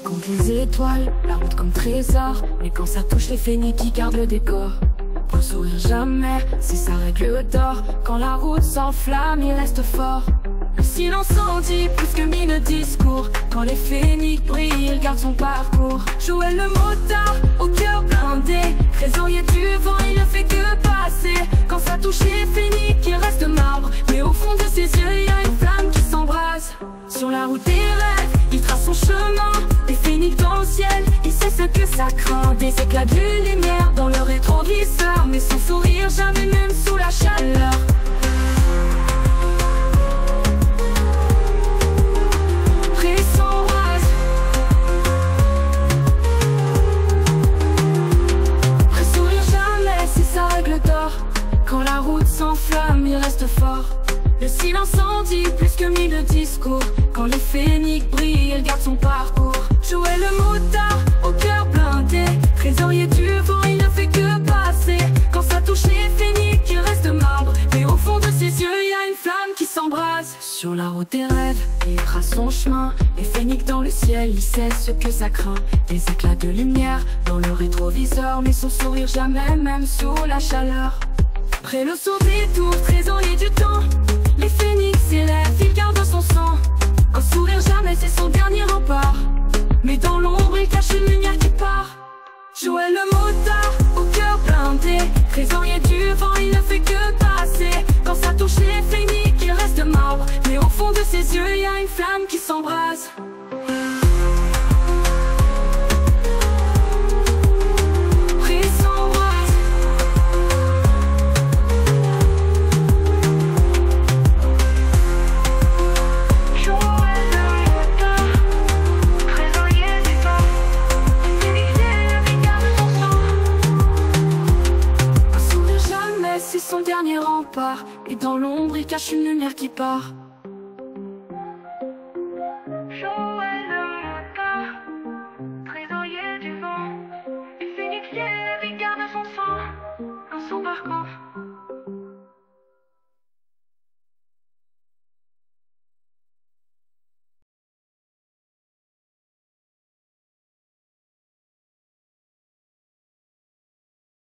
compte les étoiles, la route comme trésor. Mais quand ça touche les phénix qui gardent le décor. Pour sourire jamais, c'est sa règle d'or. Quand la route s'enflamme, il reste fort. Le silence en dit plus que mille discours. Quand les phénix brillent, il garde son parcours. Joël le motard, au cœur blindé, trésorier du vent, il ne fait que passer. Quand ça touche les phénix, il reste marbre. Mais au fond de ses yeux, il y a une flamme qui s'embrase. Sur la route des rêves, il trace son chemin. Des phénix dans le ciel, il sait ce que ça craint. Des éclats de lumière dans le rétroviseur. Mais son sourire jamais, même sous la chaleur. Quand la route s'enflamme, il reste fort. Le silence en dit plus que mille discours. Quand les phénix brillent, il garde son parcours. Joël le motard, au cœur blindé, trésorier du vent, il ne fait que passer. Quand ça touche les phénix, il reste marbre. Mais au fond de ses yeux, il y a une flamme qui s'embrase. Sur la route des rêves, il trace son chemin. Les phénix dans le ciel, il sait ce que ça craint. Des éclats de lumière dans le rétroviseur. Mais son sourire jamais, même sous la chaleur. Après le saut des tours, trésorier du temps, les phénix s'élèvent, il garde son sang. Un sourire jamais, c'est son dernier rempart. Mais dans l'ombre, il cache une lumière qui part. Joël le motard, au cœur blindé, trésorier du vent, il ne fait que passer. Quand ça touche les phénix, il reste marbre. Mais au fond de ses yeux, il y a une flamme qui s'embrase. C'est son dernier rempart. Et dans l'ombre, il cache une lumière qui part.